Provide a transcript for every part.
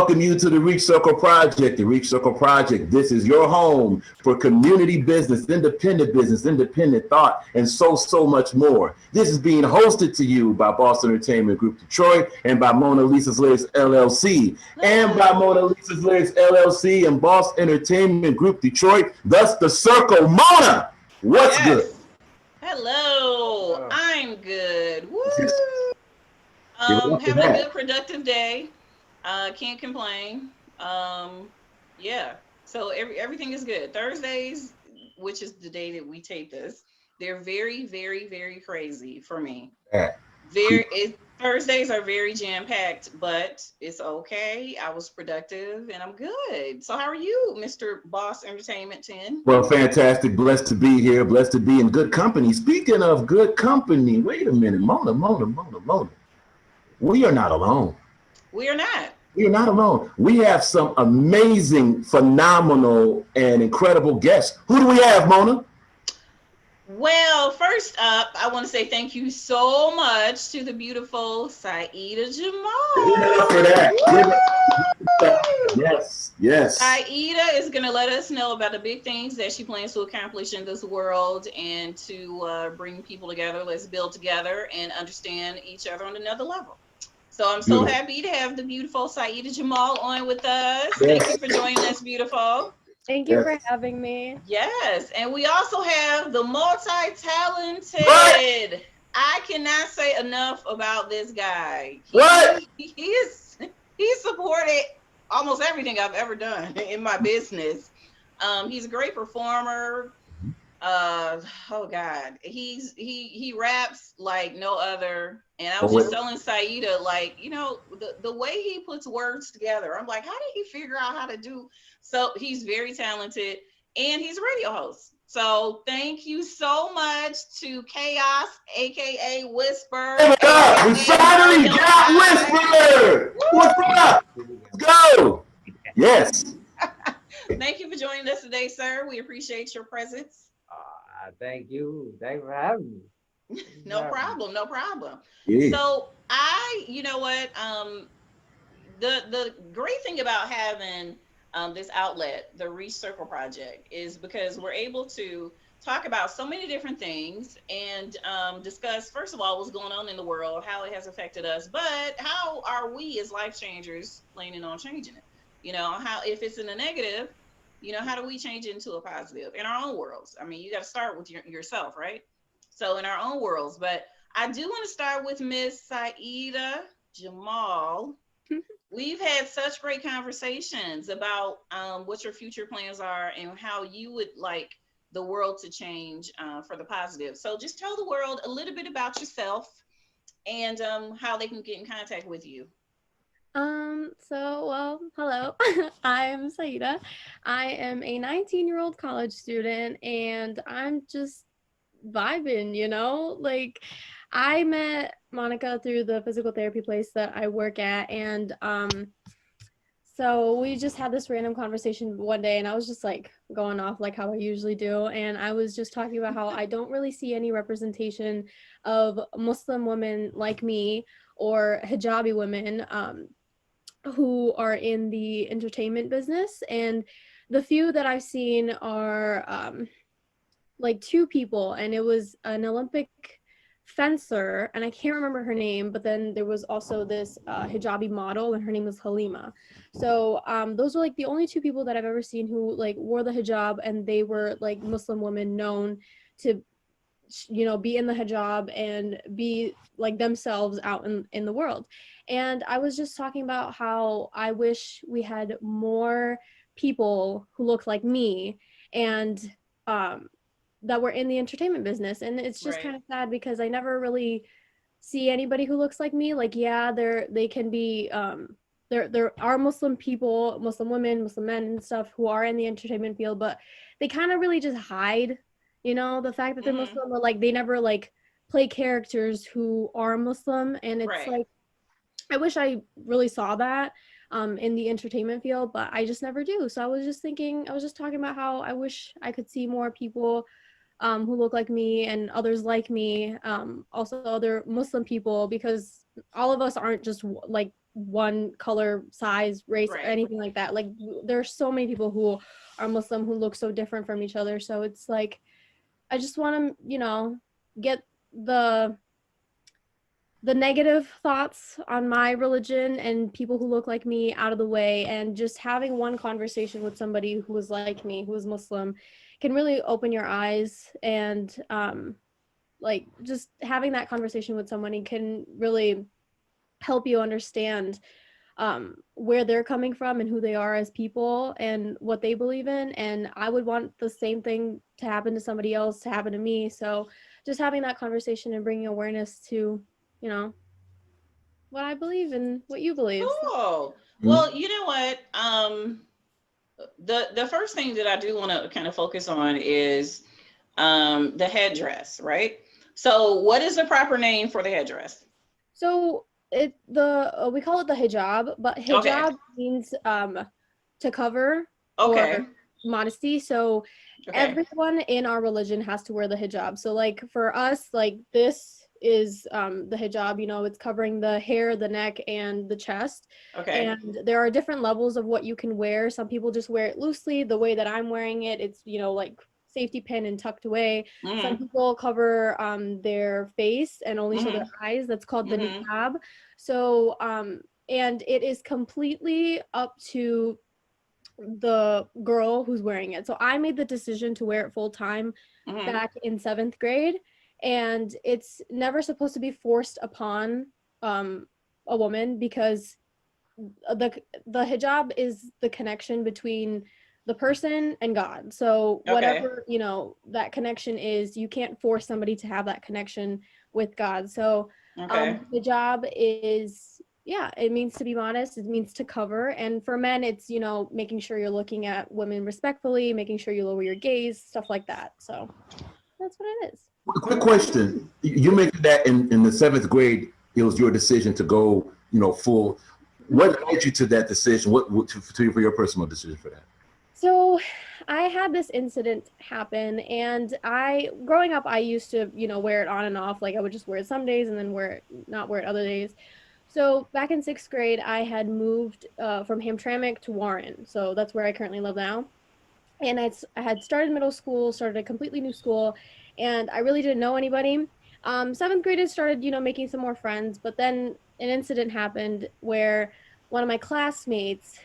welcome you to the Reach Circle Project. The Reach Circle Project, this is your home for community business, independent thought, and so much more. This is being hosted to you by Boss Entertainment Group Detroit and by Mona Lisa's Lyrics LLC. And by Mona Lisa's Lyrics LLC and Boss Entertainment Group Detroit, thus the circle. Mona, what's good? Hello, I'm good. Woo! Having a good productive day. Can't complain. Yeah. So everything is good. Thursdays, which is the day that we tape this, they're very, very, very crazy for me. Thursdays are very jam-packed, but it's okay. I was productive and I'm good. So how are you, Mr. Boss Entertainment 10? Well, fantastic. Blessed to be here. Blessed to be in good company. Speaking of good company, wait a minute. Mona. We are not alone. We are not. We are not alone. We have some amazing, phenomenal, and incredible guests. Who do we have, Mona? Well, first up, I want to say thank you so much to the beautiful Saida Jamal. For that. Yes. Saida is going to let us know about the big things that she plans to accomplish in this world and to bring people together. Let's build together and understand each other on another level. So I'm so happy to have the beautiful Saida Jamal on with us. Yes. Thank you for joining us, beautiful. Thank you for having me. Yes, and we also have the multi-talented. What? I cannot say enough about this guy. He supported almost everything I've ever done in my business. He's a great performer. Oh God, he raps like no other. And I was just telling Saida, like, you know, the way he puts words together, I'm like, how did he figure out how to do? So he's very talented and he's a radio host. So thank you so much to Chaos, aka Whisper. We finally got Whisper. What's up? Let's go. Yes. Thank you for joining us today, sir. We appreciate your presence. Thank you. Thanks for having me. No problem. Yeah. So you know what? The great thing about having this outlet, the Reach Circle Project, is because we're able to talk about so many different things and discuss, first of all, what's going on in the world, how it has affected us, but how are we as life changers planning on changing it? You know, how, if it's in a negative, you know, how do we change it into a positive in our own worlds? I mean, you got to start with yourself, right? So in our own worlds, but I do want to start with Miss Saida Jamal. We've had such great conversations about what your future plans are and how you would like the world to change for the positive. So just tell the world a little bit about yourself and how they can get in contact with you. Well, hello, I'm Saida. I am a 19-year-old college student and I'm just vibing, you know, like I met Monica through the physical therapy place that I work at. And, so we just had this random conversation one day and I was just like going off like how I usually do. And I was just talking about how I don't really see any representation of Muslim women like me or hijabi women, who are in the entertainment business. And the few that I've seen are like two people, and it was an Olympic fencer, and I can't remember her name, but then there was also this hijabi model, and her name was Halima. So those were like the only two people that I've ever seen who like wore the hijab, and they were like Muslim women known to, you know, be in the hijab and be like themselves out in the world. And I was just talking about how I wish we had more people who looked like me and that were in the entertainment business. And it's just kind of sad because I never really see anybody who looks like me. Like, yeah, they can be there are Muslim people, Muslim women, Muslim men and stuff who are in the entertainment field, but they kind of really just hide, you know, the fact that they're Muslim, or like they never like play characters who are Muslim. And it's like, I wish I really saw that in the entertainment field, but I just never do. So I was just talking about how I wish I could see more people who look like me and others like me, also other Muslim people, because all of us aren't just like one color, size, race, or Right. anything like that. Like there are so many people who are Muslim who look so different from each other. So it's like, I just want to, get the negative thoughts on my religion and people who look like me out of the way, and just having one conversation with somebody who is like me, who is Muslim, can really open your eyes. And like just having that conversation with someone can really help you understand where they're coming from and who they are as people and what they believe in. And I would want the same thing to happen to somebody else, to happen to me. So just having that conversation and bringing awareness to, what I believe and what you believe. Cool. Well, you know what? The first thing that I do want to kind of focus on is the headdress, right? So what is the proper name for the headdress? So we call it the hijab, but hijab means to cover or modesty. So everyone in our religion has to wear the hijab. So like for us, like this is the hijab, it's covering the hair, the neck, and the chest. And there are different levels of what you can wear. Some people just wear it loosely. The way that I'm wearing it, it's like safety pin and tucked away. Some people cover their face and only show their eyes. That's called the niqab. So and it is completely up to the girl who's wearing it. So I made the decision to wear it full time back in 7th grade, and it's never supposed to be forced upon a woman, because the hijab is the connection between the person and God. So whatever, that connection is, you can't force somebody to have that connection with God. So hijab is, it means to be modest. It means to cover. And for men, it's, making sure you're looking at women respectfully, making sure you lower your gaze, stuff like that. So that's what it is. Quick question. You mentioned that in the 7th grade, it was your decision to go, full. What led you to that decision? What for your personal decision for that? So I had this incident happen, and growing up, I used to, wear it on and off. Like I would just wear it some days and then not wear it other days. So back in 6th grade, I had moved from Hamtramck to Warren. So that's where I currently live now. And I had started middle school, started a completely new school, and I really didn't know anybody. 7th grade, I started, making some more friends, but then an incident happened where one of my classmates,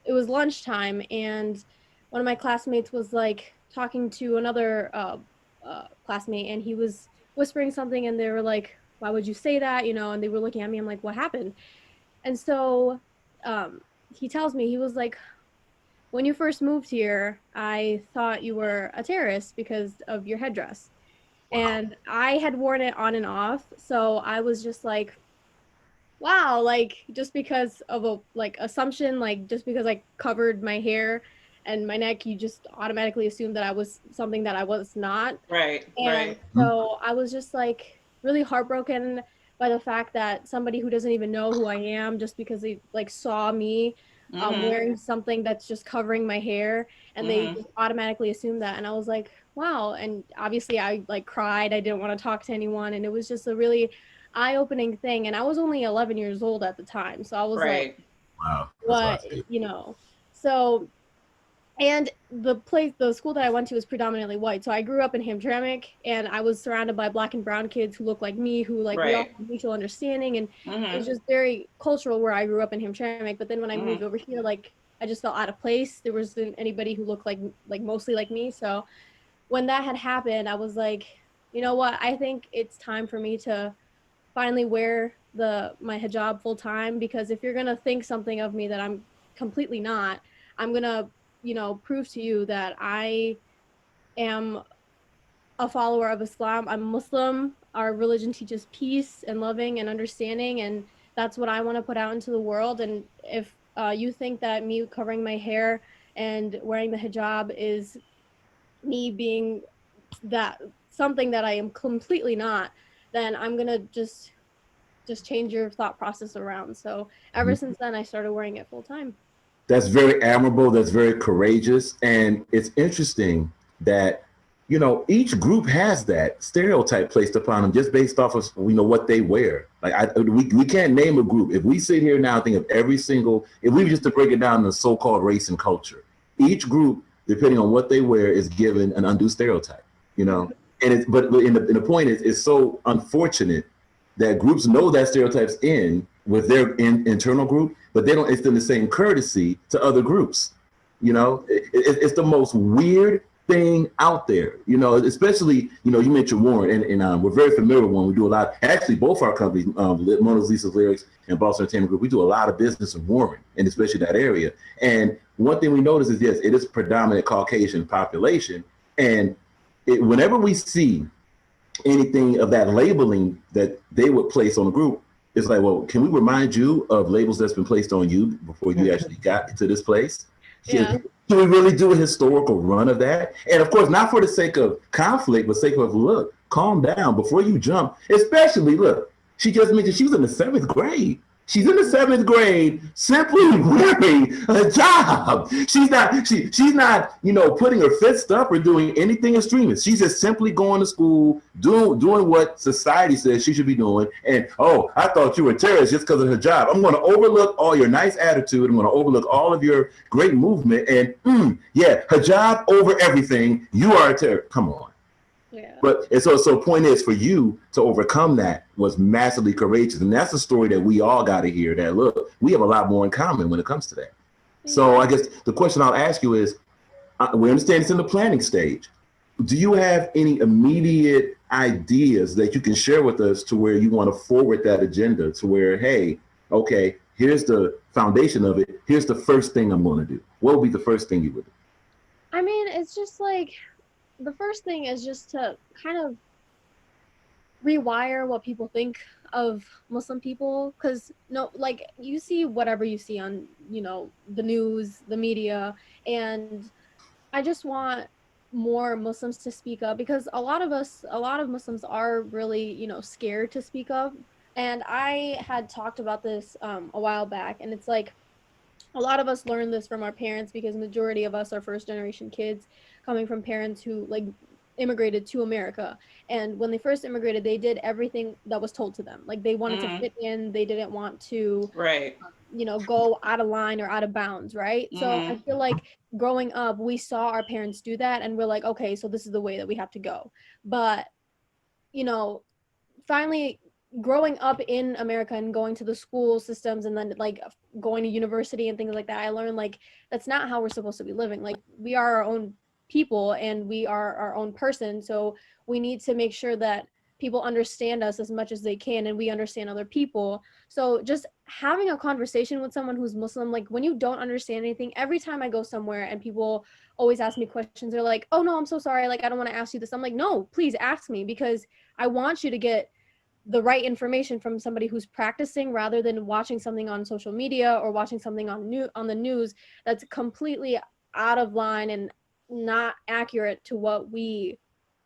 it was lunchtime, and one of my classmates was like talking to another classmate, and he was whispering something, and they were like, why would you say that? And they were looking at me. I'm like, what happened? And so he tells me, he was like, when you first moved here, I thought you were a terrorist because of your headdress. And I had worn it on and off. So I was just like, wow, like just because of a assumption, like just because I covered my hair and my neck, you just automatically assumed that I was something that I was not. Right. So I was just like really heartbroken by the fact that somebody who doesn't even know who I am, just because they like saw me wearing something that's just covering my hair, and they just automatically assumed that. And I was like, wow. And obviously I like cried. I didn't want to talk to anyone. And it was just a really eye-opening thing. And I was only 11 years old at the time. So I was like, wow, what, so, and the school that I went to was predominantly white. So I grew up in Hamtramck, and I was surrounded by Black and brown kids who looked like me, who like we all had mutual understanding. And it was just very cultural where I grew up in Hamtramck. But then when I moved over here, like I just felt out of place. There wasn't anybody who looked like mostly like me. So when that had happened, I was like, you know what? I think it's time for me to finally wear my hijab full time, because if you're gonna think something of me that I'm completely not, I'm gonna prove to you that I am a follower of Islam. I'm Muslim. Our religion teaches peace and loving and understanding, and that's what I want to put out into the world. And if you think that me covering my hair and wearing the hijab is me being that something that I am completely not, then I'm gonna just change your thought process around. So ever since then, I started wearing it full time. That's very admirable. That's very courageous. And it's interesting that you know, each group has that stereotype placed upon them just based off of, you know, what they wear. Like we can't name a group. If we sit here now and think of every single, if we were just to break it down in the so-called race and culture, each group, depending on what they wear, is given an undue stereotype, you know? And it's, but in the point is, it's so unfortunate that groups know that stereotypes in with their internal group, but they don't extend the same courtesy to other groups. You know, it's the most weird thing out there, you know, especially, you know, you mentioned Warren, and we're very familiar with Warren. We do a lot, actually both our companies, Mona Lisa's Lyrics and Boston Entertainment Group, we do a lot of business in Warren, and especially that area. And one thing we notice is, yes, it is predominant Caucasian population. And whenever we see anything of that labeling that they would place on a group, it's like, well, can we remind you of labels that's been placed on you before you actually got to this place? Yeah. Can we really do a historical run of that? And of course, not for the sake of conflict, but sake of, look, calm down before you jump. Especially, look, she just mentioned she was in the 7th grade. She's in the 7th grade, simply wearing a hijab. She's not, you know, putting her fist up or doing anything extremist. She's just simply going to school, doing what society says she should be doing. And, oh, I thought you were a terrorist just because of her hijab. I'm going to overlook all your nice attitude. I'm going to overlook all of your great movement. And yeah, hijab over everything. You are a terrorist. Come on. Yeah. But and so point is, for you to overcome that was massively courageous, and that's a story that we all got to hear. That, look, we have a lot more in common when it comes to that. So I guess the question I'll ask you is, we understand it's in the planning stage. Do you have any immediate ideas that you can share with us to where you want to forward that agenda to where, hey, okay, here's the foundation of it. Here's the first thing I'm going to do. What would be the first thing you would do? I mean, it's just like, the first thing is just to kind of rewire what people think of Muslim people, because no, like, you see whatever you see on, you know, the news, the media, and I just want more Muslims to speak up, because a lot of Muslims are really, you know, scared to speak up. And I had talked about this a while back, and it's like, a lot of us learned this from our parents, because majority of us are first generation kids coming from parents who like immigrated to America. And when they first immigrated, they did everything that was told to them. Like, they wanted to fit in. They didn't want to, you know, go out of line or out of bounds. Right. So I feel like growing up, we saw our parents do that, and we're like, okay, so this is the way that we have to go. But, you know, finally growing up in America and going to the school systems and then like going to university and things like that, I learned like that's not how we're supposed to be living. Like, we are our own people and we are our own person. So we need to make sure that people understand us as much as they can, and we understand other people. So just having a conversation with someone who's Muslim, like when you don't understand anything, every time I go somewhere and people always ask me questions, they're like, oh no, I'm so sorry, like I don't want to ask you this. I'm like, no, please ask me, because I want you to get the right information from somebody who's practicing, rather than watching something on social media or watching something on the news that's completely out of line and not accurate to what we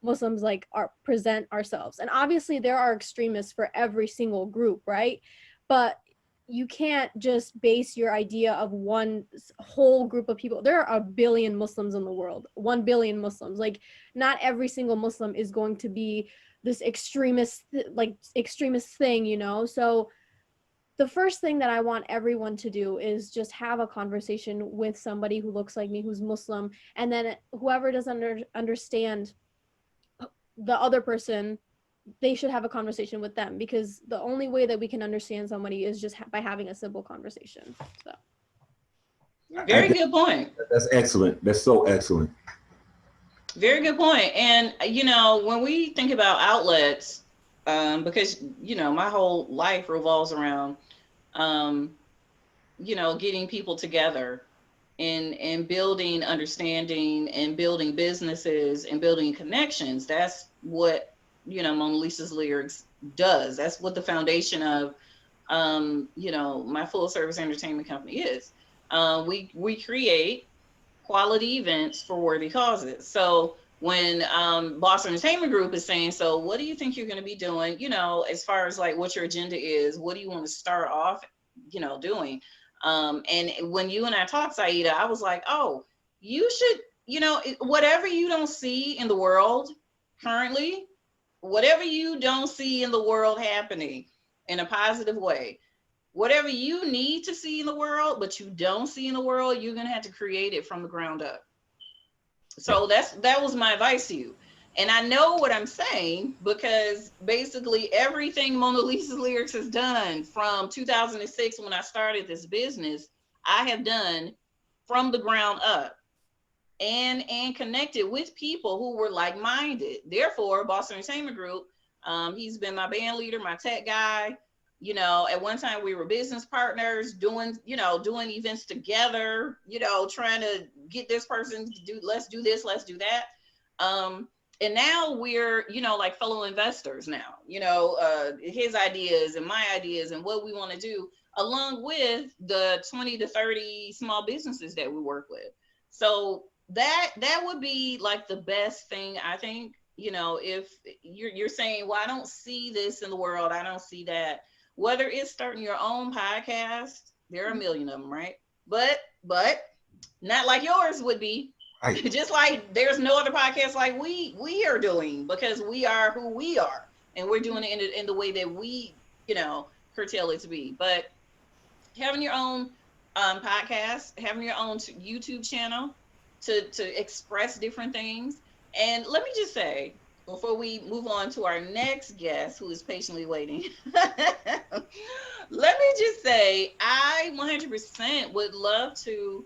Muslims like present ourselves. And obviously there are extremists for every single group, right? But you can't just base your idea of one whole group of people. There are 1 billion Muslims in the world, 1 billion Muslims. Like, not every single Muslim is going to be this extremist thing, you know? So the first thing that I want everyone to do is just have a conversation with somebody who looks like me, who's Muslim, and then whoever doesn't understand the other person, they should have a conversation with them, because the only way that we can understand somebody is just by having a simple conversation. So very good point. That's excellent. That's so excellent. Very good point. And you know, when we think about outlets, because you know, my whole life revolves around you know, getting people together and building understanding and building businesses and building connections. That's what, you know, Mona Lisa's Lyrics does. That's what the foundation of you know, my full service entertainment company is. We create quality events for worthy causes. So when Boss Entertainment Group is saying, so what do you think you're going to be doing, you know, as far as like what your agenda is, what do you want to start off, you know, doing? And when you and I talked, Saida, I was like, oh, you should whatever you don't see in the world currently, whatever you don't see in the world happening in a positive way, whatever you need to see in the world, but you don't see in the world, you're going to have to create it from the ground up. So that was my advice to you. And I know what I'm saying because basically everything Mona Lisa's Lyrics has done from 2006 when I started this business, I have done from the ground up and connected with people who were like-minded. Therefore, Boss Entertainment Group, he's been my band leader, my tech guy. At one time we were business partners doing events together, trying to get this person to do, let's do this, let's do that. And now we're, like fellow investors now, his ideas and my ideas and what we want to do, along with the 20 to 30 small businesses that we work with. So that would be like the best thing, I think, if you're saying, well, I don't see this in the world, I don't see that. Whether it's starting your own podcast, there are a million of them, right? But not like yours would be. Right. Just like there's no other podcast like we are doing, because we are who we are, and we're doing it in the way that we, curtail it to be. But having your own podcast, having your own YouTube channel to express different things. And let me just say, before we move on to our next guest who is patiently waiting, let me just say, I 100% would love to,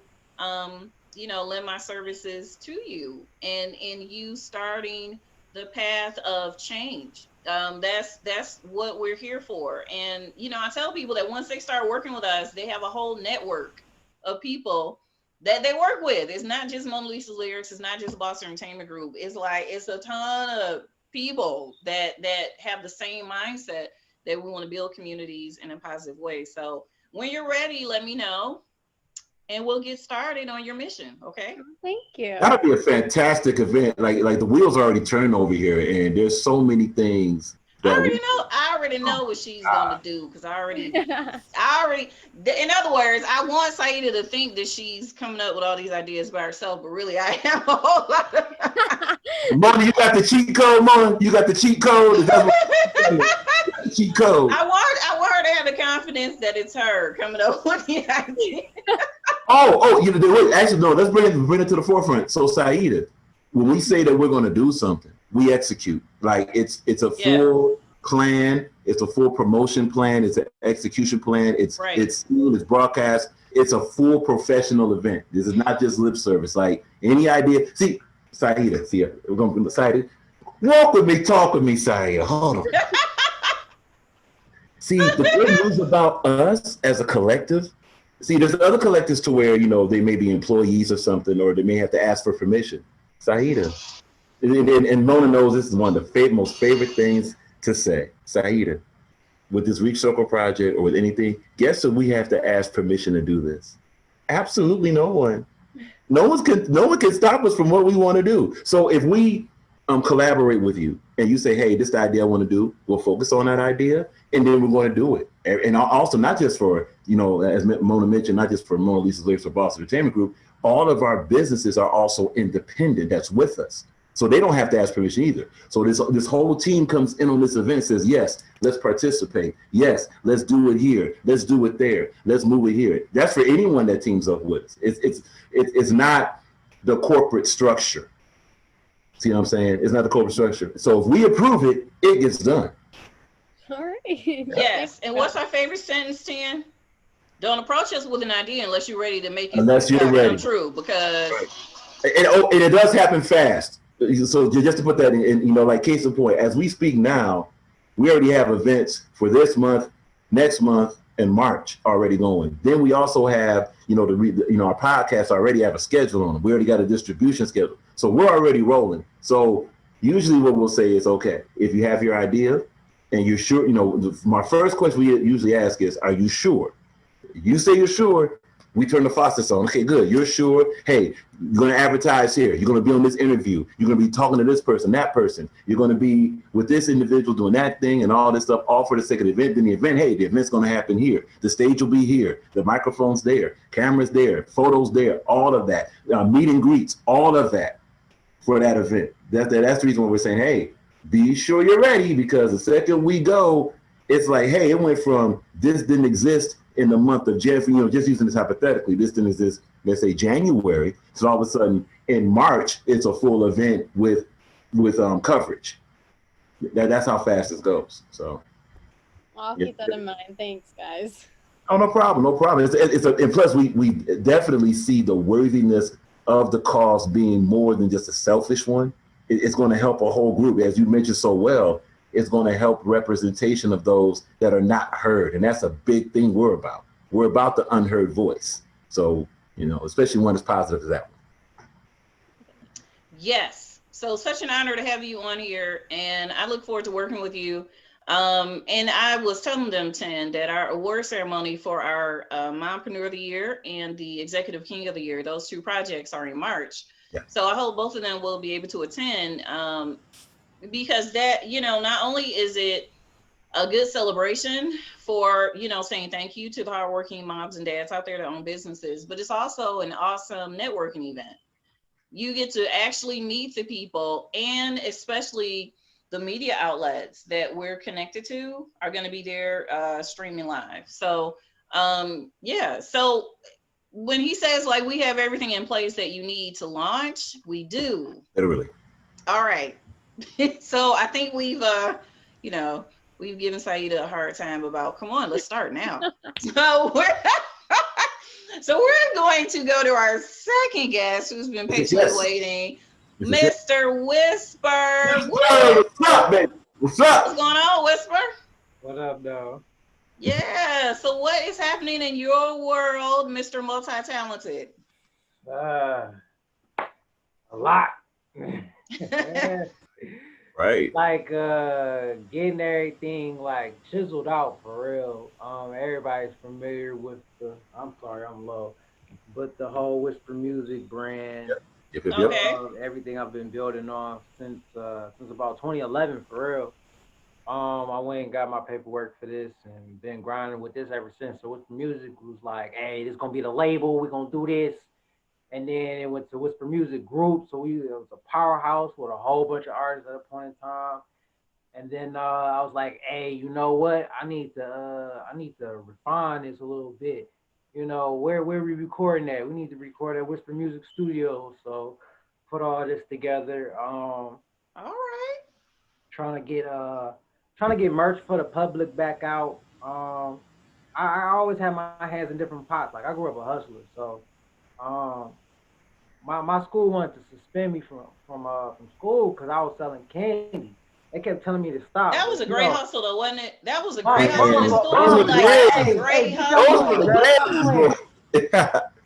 lend my services to you and in you starting the path of change. That's what we're here for. And, I tell people that once they start working with us, they have a whole network of people that they work with. It's not just Mona Lisa's Lyrics. It's not just Boss Entertainment Group. It's a ton of people that have the same mindset that we want to build communities in a positive way. So when you're ready, let me know and we'll get started on your mission. Okay. Thank you. That'll be a fantastic event. Like the wheels are already turning over here, and there's so many things. I already know what she's gonna do, because I already, in other words, I want Saida to think that she's coming up with all these ideas by herself, but really I have a whole lot of Mona, you got the cheat code, Mona? You got the cheat code? The cheat code. I want her to have the confidence that it's her coming up with the idea. Actually, no, let's bring it to the forefront. So Saida, when we say that we're gonna do something, we execute. Like it's a full plan, it's a full promotion plan, it's an execution plan, it's broadcast, it's a full professional event. This is not just lip service. Like any idea. See, Saida, we're gonna be Saida. Walk with me, talk with me, Saida. Hold on. See, the good news about us as a collective, there's other collectives to where, they may be employees or something, or they may have to ask for permission. Saida. And Mona knows this is one of the most favorite things to say. Saida, with this Reach Circle project or with anything, guess what we have to ask permission to do this? Absolutely no one. No one can stop us from what we want to do. So if we collaborate with you and you say, hey, this is the idea I want to do, we'll focus on that idea and then we're going to do it. And also not just for, as Mona mentioned, not just for Mona Lisa's Lyrics or Boss Entertainment Group, all of our businesses are also independent that's with us. So they don't have to ask permission either. So this whole team comes in on this event and says, yes, let's participate. Yes, let's do it here. Let's do it there. Let's move it here. That's for anyone that teams up with us. It's not the corporate structure. See what I'm saying? It's not the corporate structure. So if we approve it, it gets done. All right. Yes. And what's our favorite sentence, Tian? Don't approach us with an idea unless you're ready to make it come true. Because and it does happen fast. So just to put that in, like case in point, as we speak now, we already have events for this month, next month, and March already going. Then we also have, our podcasts already have a schedule on them. We already got a distribution schedule. So we're already rolling. So usually what we'll say is, okay, if you have your idea and you're sure, my first question we usually ask is, are you sure? You say you're sure, We turn the faucets on. Okay, good. You're sure? Hey, you're going to advertise here. You're going to be on this interview. You're going to be talking to this person, that person. You're going to be with this individual doing that thing and all this stuff, all for the sake of the event. Then the event, hey, the event's going to happen here. The stage will be here. The microphone's there. Cameras there. Photos there. All of that. Meet and greets. All of that for that event. That's the reason why we're saying, hey, be sure you're ready, because the second we go, it's like, hey, it went from this didn't exist in the month of January, just using this hypothetically, this didn't exist, let's say January. So all of a sudden in March, it's a full event with coverage. That's how fast it goes. So I'll keep that in mind. Thanks, guys. Oh, no problem, no problem. And plus we definitely see the worthiness of the cause being more than just a selfish one. It's going to help a whole group, as you mentioned so well. It's going to help representation of those that are not heard. And that's a big thing we're about. We're about the unheard voice. So, especially one as positive as that one. Yes. So such an honor to have you on here. And I look forward to working with you. And I was telling them, Tin, that our award ceremony for our Mompreneur of the Year and the Executive King of the Year, those two projects are in March. Yeah. So I hope both of them will be able to attend. Because that, not only is it a good celebration for, saying thank you to the hardworking moms and dads out there that own businesses, but it's also an awesome networking event. You get to actually meet the people, and especially the media outlets that we're connected to are going to be there streaming live. So, yeah. So when he says like we have everything in place that you need to launch, we do. Literally. All right. So I think we've given Saida a hard time about, come on, let's start now. So we're going to go to our second guest who's been patiently waiting, Mr. Whisper. What's up, baby? What's up? What's going on, Whisper? What up, though? Yeah. So what is happening in your world, Mr. Multi-Talented? A lot. Right. Like getting everything like chiseled out for real. Everybody's familiar with I'm sorry, I'm low. But the whole Whisper Music brand. Yep. Okay. Everything I've been building on since about 2011 for real. I went and got my paperwork for this and been grinding with this ever since. So Whisper Music was like, hey, this is gonna be the label, we're gonna do this. And then it went to Whisper Music Group. So it was a powerhouse with a whole bunch of artists at a point in time. And then I was like, hey, you know what? I need to refine this a little bit. Where we recording at? We need to record at Whisper Music Studio. So put all this together. All right. Trying to get merch for the public back out. I always have my hands in different pots. Like I grew up a hustler, so my school wanted to suspend me from school because I was selling candy. They kept telling me to stop. That was a great hustle, though, wasn't it? That was a great hustle in school. Great hustle.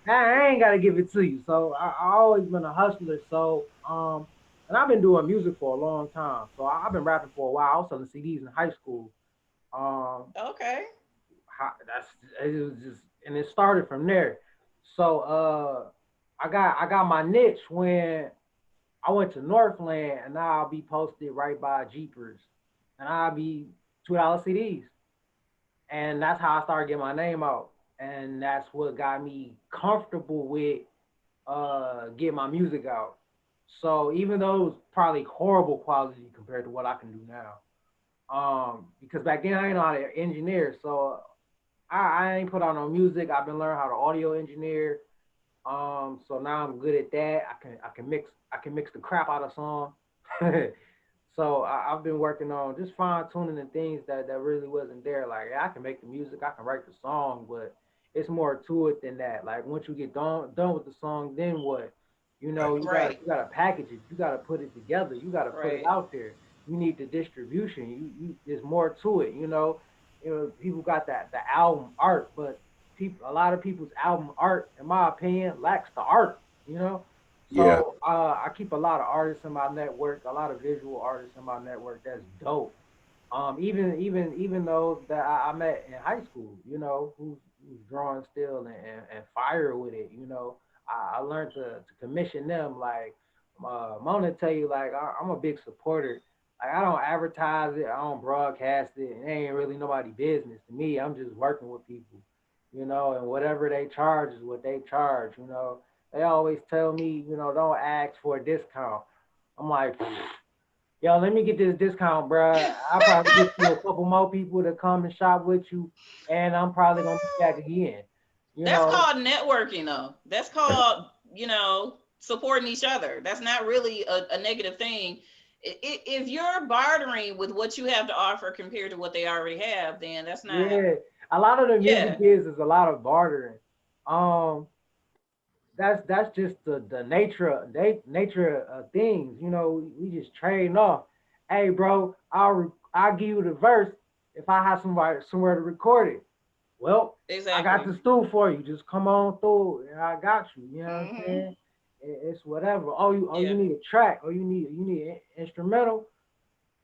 I ain't gotta give it to you. So I always been a hustler. So and I've been doing music for a long time. So I've been rapping for a while. I was selling CDs in high school. Okay. It was just, and it started from there. So I got my niche when I went to Northland, and now I'll be posted right by Jeepers, and I'll be $2 CDs, and that's how I started getting my name out, and that's what got me comfortable with getting my music out. So even though it was probably horrible quality compared to what I can do now, because back then I didn't know how to engineer, so I ain't put out no music. I've been learning how to audio engineer. So now I'm good at that. I can mix the crap out of song. So I've been working on just fine tuning and things that really wasn't there. Like I can make the music, I can write the song, but it's more to it than that. Like once you get done with the song, then what? You gotta package it. You gotta put it together. You gotta put it out there. You need the distribution. You there's more to it. People got the album art, but a lot of people's album art, in my opinion, lacks the art, So I keep a lot of artists in my network, a lot of visual artists in my network. That's dope. Even those that I met in high school, who's who's drawing still and fire with it. You know, I learned to commission them. Like Mona tell you, like I'm a big supporter. Like I don't advertise it, I don't broadcast it, and it ain't really nobody business to me. I'm just working with people, you know, and whatever they charge is what they charge. You know, they always tell me, you know, don't ask for a discount. I'm like, yo, let me get this discount, bruh. I'll probably get you a couple more people to come and shop with you, and I'm probably gonna be back again. You That's know, called networking, though. That's called, supporting each other. That's not really a negative thing. If you're bartering with what you have to offer compared to what they already have, then that's not, yeah. A lot of the yeah, music is a lot of bartering. Um, that's just the nature of things. You know, we just trading off. Hey, bro, I'll give you the verse if I have somebody somewhere to record it. Well, I got exactly. the stool for you. Just come on through, and I got you. You know what I'm Hmm. saying? It's whatever. You Yeah. need a track, or you need an instrumental.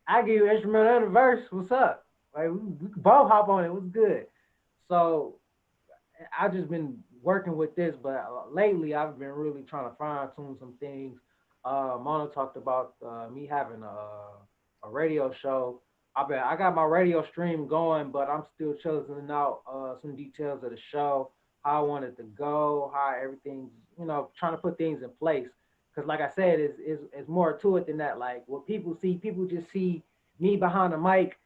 I give you an instrumental and a verse. What's up? Like we can both hop on it. What's good? So I've just been working with this, but lately I've been really trying to fine tune some things. Mona talked about me having a radio show. I got my radio stream going, but I'm still chiseling out some details of the show, how I want it to go, how everything's, you know, trying to put things in place. Because like I said, it's more to it than that. Like what people see, people just see me behind the mic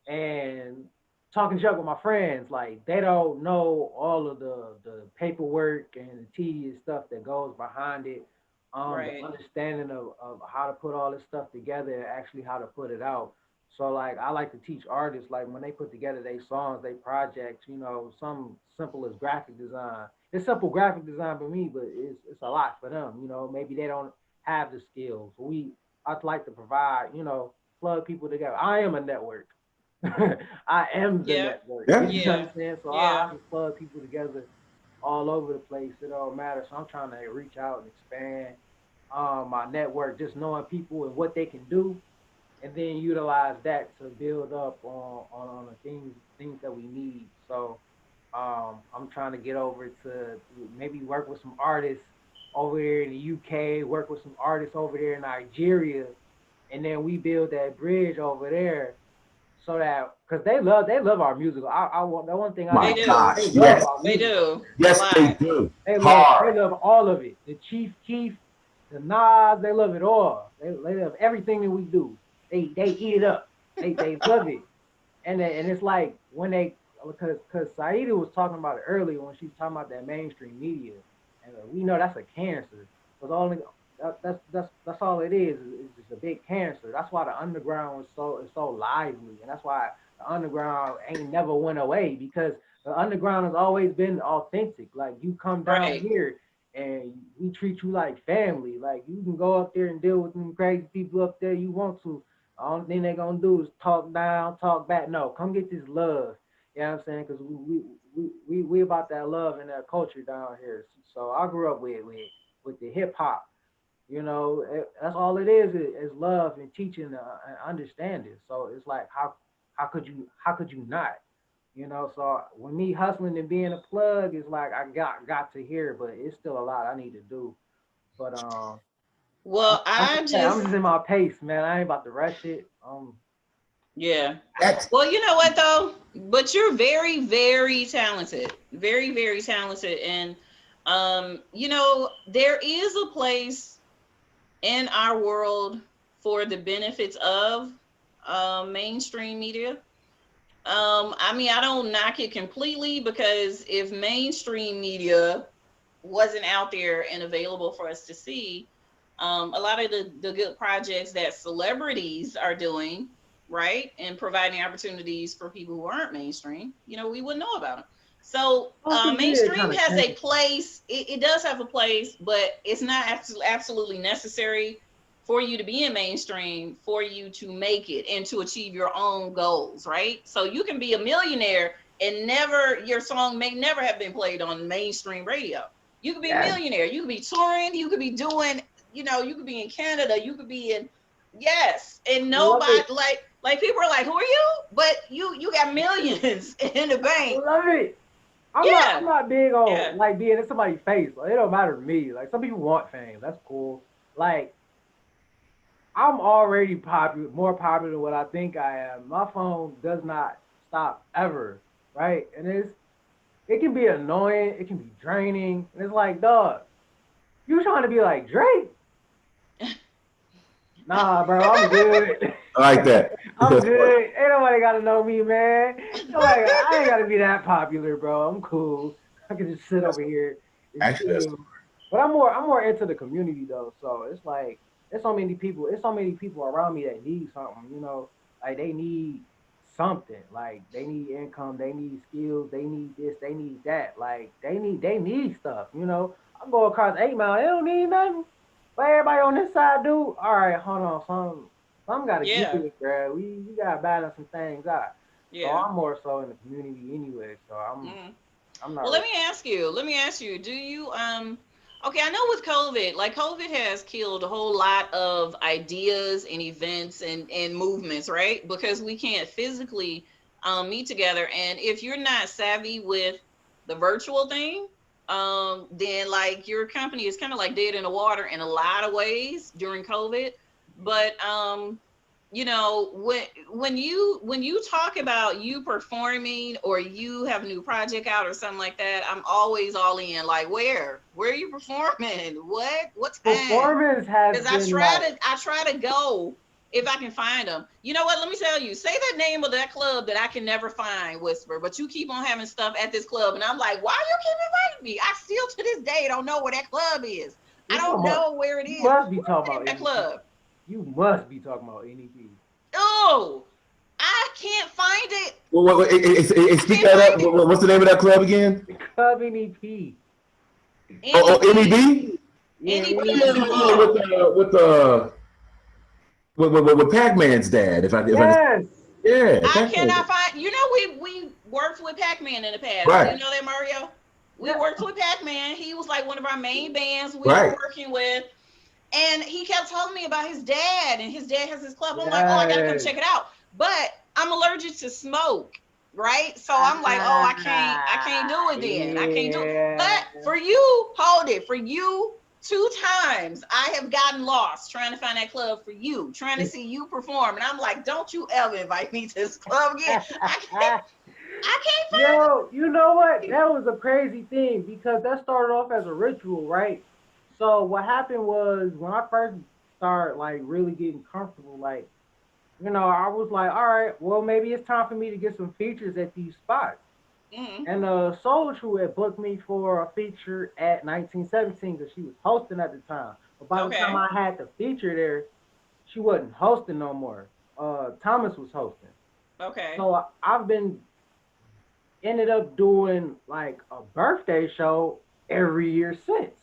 and talking junk with my friends. Like they don't know all of the paperwork and the tedious stuff that goes behind it. The Right. understanding of how to put all this stuff together and actually how to put it out. So like I like to teach artists like when they put together their songs, they projects, you know, some simple as graphic design. It's simple graphic design for me, but it's a lot for them. You know, maybe they don't have the skills. I'd like to provide, you know, plug people together. I am a network. I am the Yeah. network. Yeah. You know what Yeah. I'm saying? So I Yeah. just plug people together all over the place. It don't matter. So I'm trying to reach out and expand my network, just knowing people and what they can do, and then utilize that to build up on the things that we need. So I'm trying to get over to maybe work with some artists over there in the UK, work with some artists over there in Nigeria, and then we build that bridge over there so that because they love our music. I want that one thing I They My know do. they gosh. love Yes. our They music. do a Yes, they lot. do. They Hard. love all of it. The Chief Keef, the Nas, they love it all. They love everything that we do. They eat it up. They love it. And it's like when they because Saida was talking about it earlier when she was talking about that mainstream media, and we know that's a cancer. Because all that's all it is. It's just a big cancer. That's why the underground is so lively, and that's why the underground ain't never went away because the underground has always been authentic. Like you come down Right. here and we treat you like family. Like you can go up there and deal with them crazy people up there you want to. All thing they gonna do is talk down, talk back. No, come get this love. You know what I'm saying? Because we about that love and that culture down here. So I grew up with the hip hop. You know, that's all it is love and teaching and understanding. So it's like how could you not? You know, so when me hustling and being a plug is like I got to hear, but it's still a lot I need to do. But I'm, Well, I'm just I'm just in my pace, man. I ain't about to rush it. yeah. That's Well, you know what though? But you're very, very talented. Very, very talented. And there is a place in our world for the benefits of mainstream media. I mean, I don't knock it completely because if mainstream media wasn't out there and available for us to see, a lot of the good projects that celebrities are doing, right, and providing opportunities for people who aren't mainstream, we wouldn't know about them. So Social media mainstream kind of has a changed. place. It does have a place, but it's not absolutely necessary for you to be in mainstream for you to make it and to achieve your own goals, right? So you can be a millionaire and your song may never have been played on mainstream radio. You could be a Yes, millionaire. You could be touring. You could be doing, you could be in Canada. You could be in, yes. And I love nobody, it. like people are like, who are you? But you got millions in the I bank. love it. Yeah. I'm not big on Yeah. like being in somebody's face. Like, it don't matter to me. Like some people want fame. That's cool. Like I'm already popular, more popular than what I think I am. My phone does not stop ever, right? And it can be annoying, it can be draining, and it's like, dog, you trying to be like Drake? Nah, bro, I'm good. I like that. I'm good. Ain't nobody gotta know me, man. I ain't gotta be that popular, bro. I'm cool. I can just sit over here and Actually, that's chill. But I'm more into the community though. So it's like it's so many people around me that need something, you know. Like they need something. Like they need income, they need skills, they need this, they need that. Like they need stuff, you know. I'm going across 8 Mile, they don't need nothing. But everybody on this side do. All right, hold on, some gotta give Yeah. it, bro. We gotta balance some things out. So Yeah. I'm more so in the community anyway. So Mhm. I'm not Well, really. let me ask you, do you okay, I know with COVID, like COVID has killed a whole lot of ideas and events and movements, right? Because we can't physically meet together. And if you're not savvy with the virtual thing, then like your company is kind of like dead in the water in a lot of ways during COVID. But you know, when you talk about you performing or you have a new project out or something like that, I'm always all in. Like, where are you performing? What time? Performance has Because been like I try to go if I can find them. You know what? Let me tell you. Say the name of that club that I can never find, Whisper. But you keep on having stuff at this club, and I'm like, why you keep inviting me? I still to this day don't know where that club is. I you don't talking about. know where it You is. must be What's talking the name about of that NEP. club? You must be talking about NEP. Oh, I can't find it. Well, I speak can't that up. find it. What's the name of that club again? The club NEP. Oh, NEP. MEB? Yeah, NEP. Yeah, NEP. with with Pac-Man's dad. If I just Yes. yeah, I Pac-Man. cannot find. You know, we worked with Pac-Man in the past. Do you Right, know that, Mario? We Yeah. worked with Pac-Man. He was like one of our main bands we were right. working with. And he kept telling me about his dad, and his dad has his club. I'm like, oh, I gotta come Yes. check it out. But I'm allergic to smoke, right? So I'm like, oh, I can't do it then. I can't do it. Yeah. But for you, hold it. For you, 2 times I have gotten lost trying to find that club for you, trying to see you perform. And I'm like, don't you ever invite me to this club again. I can't find Yo, you know what? it. That was a crazy thing because that started off as a ritual, right? So what happened was when I first started like really getting comfortable, like, you know, I was like, all right, well maybe it's time for me to get some features at these spots. Mm-hmm. And Soul True had booked me for a feature at 1917 because she was hosting at the time. But by the time Okay. I had the feature there, she wasn't hosting no more. Thomas was hosting. Okay. So I've been ended up doing like a birthday show every year since.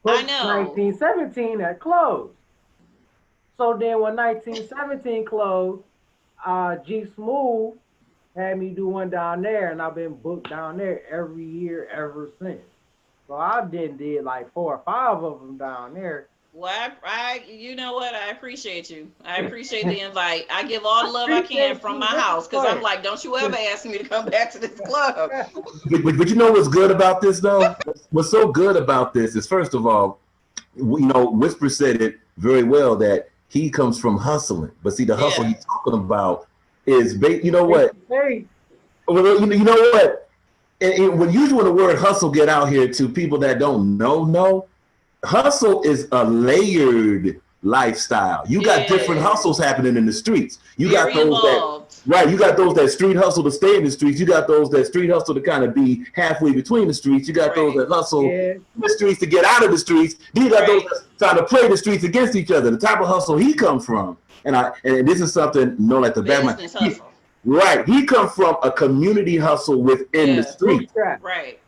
I But know. 1917 had closed. So then when 1917 closed, G Smooth had me do one down there, and I've been booked down there every year ever since. So I did like 4 or 5 of them down there. Well, you know what? I appreciate you. I appreciate the invite. I give all I the love I can appreciate from you my just house because I'm for like, don't you ever ask me to come back to this club. But you know what's good about this though? What's so good about this is first of all, you know, Whisper said it very well that he comes from hustling. But see, the hustle Yeah. he's talking about is, you know face what? to face. Well, you know what? When usually when the word hustle get out here to people that don't know, hustle is a layered lifestyle. You got different Yes. hustles happening in the streets. You got Very those that involved. right. You got those that street hustle to stay in the streets. You got those that street hustle to kind of be halfway between the streets. You got those Right. that hustle Yeah. in the streets to get out of the streets. Then you got those Right. that trying to play the streets against each other. The type of hustle he comes from, and this is something known at the back of my Business hustle. right. He comes from a community hustle within the Yeah. streets. Bootstrap. Right.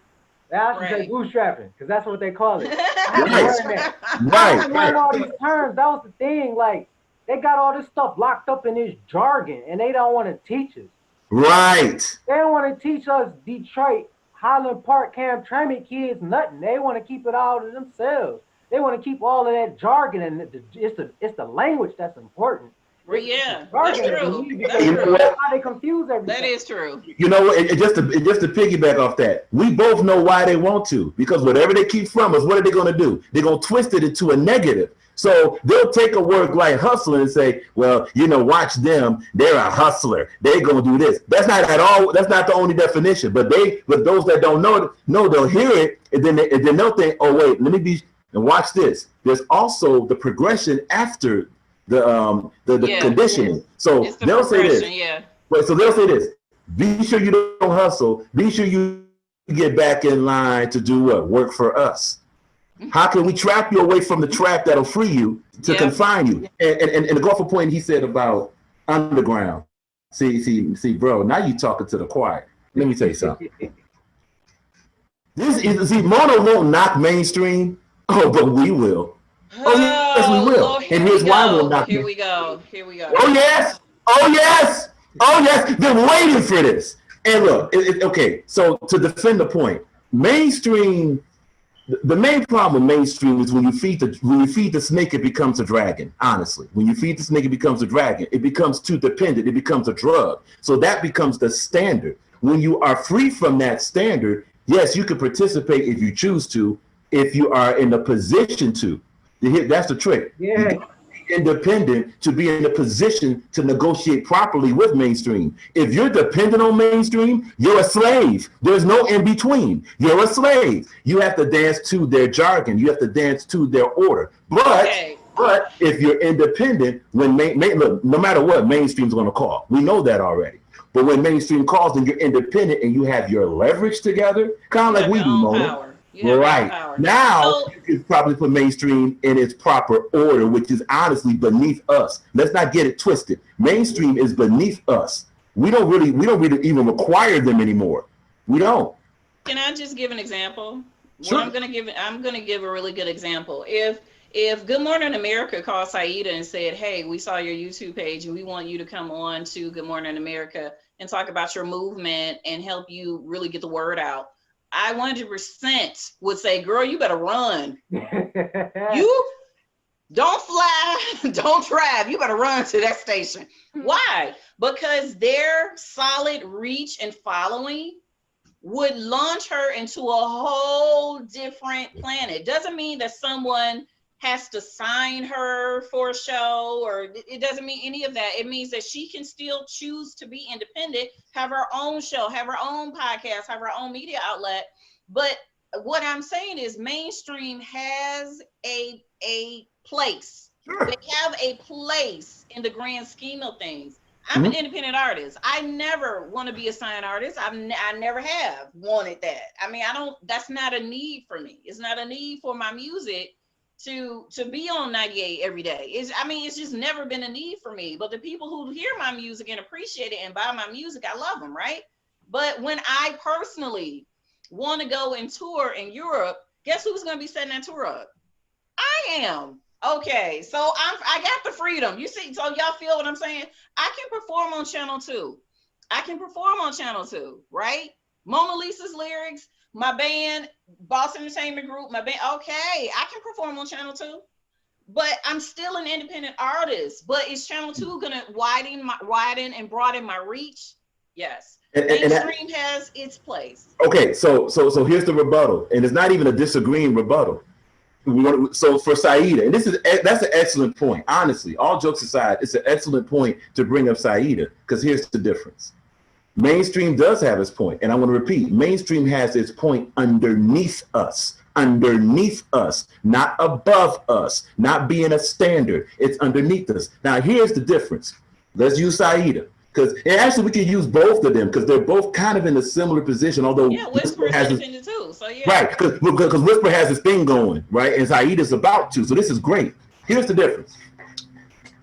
I should say Right. bootstrapping because that's what they call it. I had to Right. learn that. I had Right. to learn Right. all these terms. That was the thing. Like they got all this stuff locked up in this jargon, and they don't want to teach us. Right. They don't want to teach us Detroit, Highland Park, Camtramck kids nothing. They want to keep it all to themselves. They want to keep all of that jargon, and it's the language that's important. Yeah, that's Jargon to true. me That's because You know true. what? that's how they confuse everything. That is true. You know what? Just to piggyback off that, we both know why they want to, because whatever they keep from us, what are they going to do? They're going to twist it into a negative. So they'll take a word like hustler and say, well, you know, watch them. They're a hustler. They're going to do this. That's not at all. That's not the only definition. But those that don't know, they'll hear it and then they'll think, oh wait, let me be. And watch this. There's also the progression after the conditioning. So It's the they'll say this. progression, yeah. Wait, so they'll say this. Be sure you don't hustle. Be sure you get back in line to do what? Work for us. How can we trap you away from the trap that'll free you to confine you? And the golfer point he said about underground. See, bro, now you talking to the choir. Let me tell you something. Mono won't knock mainstream. Oh, but we will. Oh, yes, we will. Lord, and here's why we'll knock. Here we go. Here we go. Oh, yes. Oh, yes. Oh, yes. Been waiting for this. And look, okay, so to defend the point, mainstream, the main problem with mainstream is when you feed the snake, it becomes a dragon, honestly. When you feed the snake, it becomes a dragon. It becomes too dependent. It becomes a drug. So that becomes the standard. When you are free from that standard, yes, you can participate if you choose to, if you are in a position to. That's the trick. Yeah. Independent to be in a position to negotiate properly with mainstream. If you're dependent on mainstream, you're a slave. There's no in between. You're a slave. You have to dance to their jargon. You have to dance to their order. But if you're independent, when look, no matter what, mainstream's going to call. We know that already. But when mainstream calls and you're independent and you have your leverage together, kind of like we do, Mona. Right. Now, you can probably put mainstream in its proper order, which is honestly beneath us. Let's not get it twisted. Mainstream is beneath us. We don't really even require them anymore. We don't. Can I just give an example? Sure. Well, I'm gonna give a really good example. If Good Morning America called Saida and said, hey, we saw your YouTube page and we want you to come on to Good Morning America and talk about your movement and help you really get the word out, I 100% would say, girl, you better run. You don't fly, don't drive. You better run to that station. Why? Because their solid reach and following would launch her into a whole different planet. Doesn't mean that someone has to sign her for a show, or it doesn't mean any of that. It means that she can still choose to be independent, have her own show, have her own podcast, have her own media outlet. But what I'm saying is mainstream has a place. Sure. They have a place in the grand scheme of things. I'm an independent artist. I never want to be a signed artist. I never have wanted that. I mean, that's not a need for me. It's not a need for my music to be on 98 every day. It's just never been a need for me. But the people who hear my music and appreciate it and buy my music, I love them, right? But when I personally want to go and tour in Europe, guess who's going to be setting that tour up? I am. Okay, so I got the freedom. You see, so y'all feel what I'm saying? I can perform on Channel 2. Right? Mona Lisa's lyrics, my band, Boss Entertainment Group, my band. Okay, I can perform on Channel 2, but I'm still an independent artist. But is Channel 2 gonna widen and broaden my reach? Yes. Mainstream has its place. Okay, so here's the rebuttal, and it's not even a disagreeing rebuttal. So for Saida, and that's an excellent point. Honestly, all jokes aside, it's an excellent point to bring up Saida, because here's the difference. Mainstream does have its point, and I want to repeat, mainstream has its point underneath us, not above us, not being a standard. It's underneath us. Now, here's the difference. Let's use Saida, because actually we can use both of them because they're both kind of in a similar position, although Whisper has independent too. So yeah. Right, because Whisper has this thing going, right? And Saida's about to. So this is great. Here's the difference.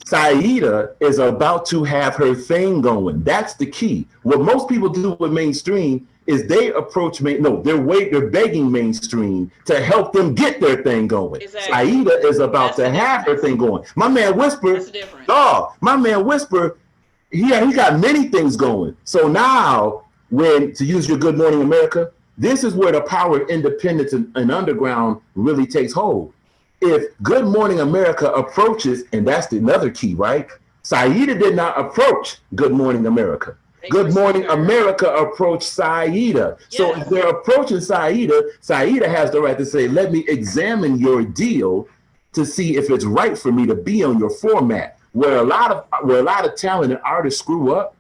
Saida is about to have her thing going. That's the key. What most people do with mainstream is they approach they're begging mainstream to help them get their thing going. Exactly. Saida is about to have her thing going. My man Whisper, he got many things going. So now, to use your Good Morning America, this is where the power of independence and underground really takes hold. If Good Morning America approaches, and that's another key, right? Saida did not approach Good Morning America. Good Morning America approached Saida. So if they're approaching Saida, Saida has the right to say, let me examine your deal to see if it's right for me to be on your format. Where a lot of talented artists screw up,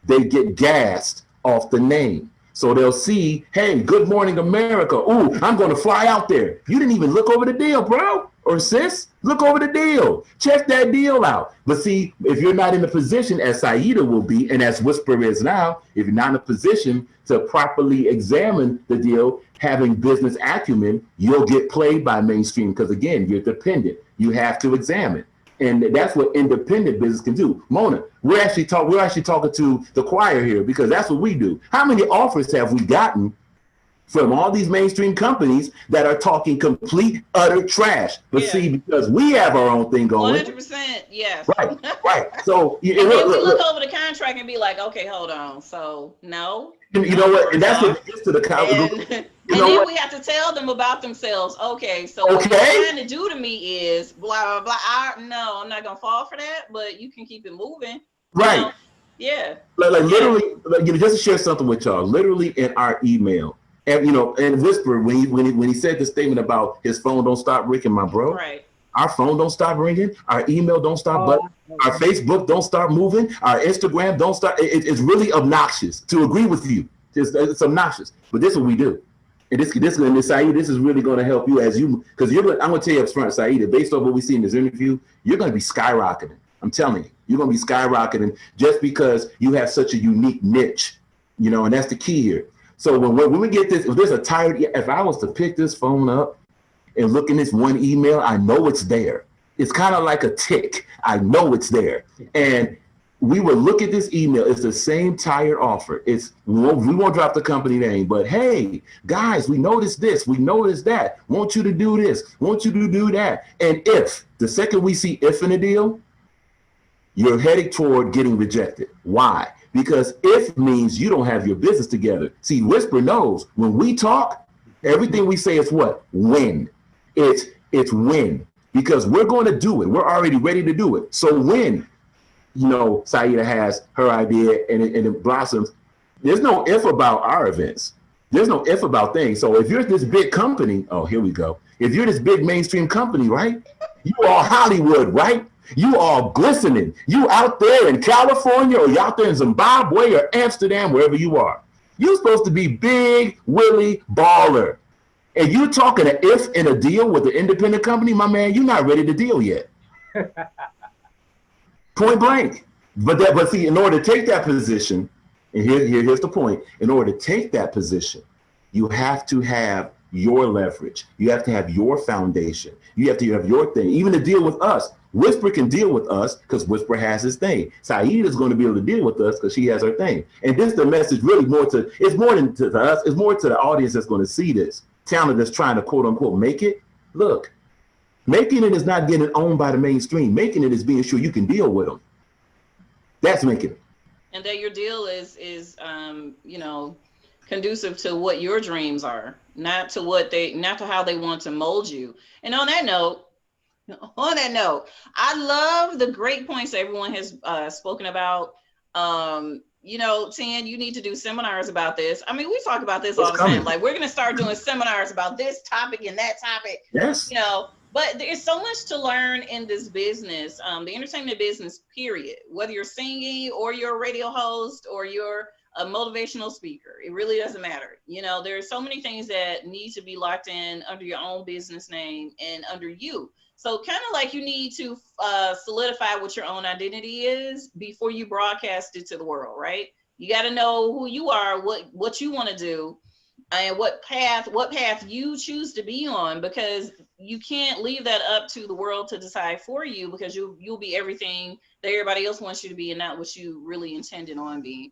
they get gassed off the name. So they'll see, hey, Good Morning America. Ooh, I'm going to fly out there. You didn't even look over the deal, bro or sis. Look over the deal. Check that deal out. But see, if you're not in a position as Saida will be, and as Whisper is now, if you're not in a position to properly examine the deal, having business acumen, you'll get played by mainstream because, again, you're dependent. You have to examine. And that's what independent business can do. Mona, we're actually talking to the choir here because that's what we do. How many offers have we gotten from all these mainstream companies that are talking complete, utter trash? But see, because we have our own thing going. 100%, yes. Right. So and then we look over the contract and be like, okay, hold on. So no. You know what? And that's what gets to the contract. And then we have to tell them about themselves. Okay, so what you're trying to do to me is blah, blah, blah. No, I'm not going to fall for that, but you can keep it moving. Right. You know? Yeah. Like literally, just to share something with y'all, literally in our email, and Whisper, when he said the statement about his phone don't stop ringing, my bro. Right. Our phone don't stop ringing. Our email don't stop buzzing. Our Facebook don't start moving. Our Instagram don't start. It's really obnoxious to agree with you. It's obnoxious. But this is what we do. And this Saida, this is really going to help you because I'm going to tell you up front, Saida, based on what we see in this interview, you're going to be skyrocketing. I'm telling you, you're going to be skyrocketing just because you have such a unique niche, and that's the key here. So when we get this, if I was to pick this phone up and look in this one email, I know it's there. It's kind of like a tick. I know it's there. And we will look at this email. It's the same tired offer. We won't drop the company name, but hey, guys, we noticed this. We noticed that. Want you to do this. Want you to do that. And if the second we see if in a deal, you're heading toward getting rejected. Why? Because if means you don't have your business together. See, Whisper knows when we talk, everything we say is what? Win. It's win. Because we're going to do it. We're already ready to do it. So when, Saida has her idea and it blossoms, there's no if about our events. There's no if about things. So if you're this big company, oh, here we go. If you're this big mainstream company, right? You are Hollywood, right? You are glistening. You out there in California or you out there in Zimbabwe or Amsterdam, wherever you are. You're supposed to be big Willie Baller. And you talking an if in a deal with an independent company, my man, you're not ready to deal yet. Point blank. But see, in order to take that position, and here's the point, in order to take that position, you have to have your leverage. You have to have your foundation. You have to have your thing. Even to deal with us. Whisper can deal with us because Whisper has his thing. Saida is going to be able to deal with us because she has her thing. And this is the message really it's more than to us, it's more to the audience that's going to see this. Talent that's trying to quote unquote make it. Look, making it is not getting owned by the mainstream. Making it is being sure you can deal with them. That's making it. And that your deal is conducive to what your dreams are, not to how they want to mold you. And on that note, I love the great points everyone has spoken about. Tan, you need to do seminars about this. I mean, we talk about this all the time. Like, we're going to start doing seminars about this topic and that topic. Yes. But there's so much to learn in this business, the entertainment business, period. Whether you're singing or you're a radio host or you're a motivational speaker, it really doesn't matter. There's so many things that need to be locked in under your own business name and under you. So kind of like you need to solidify what your own identity is before you broadcast it to the world, right? You got to know who you are, what you want to do, and what path you choose to be on, because you can't leave that up to the world to decide for you, because you'll be everything that everybody else wants you to be and not what you really intended on being.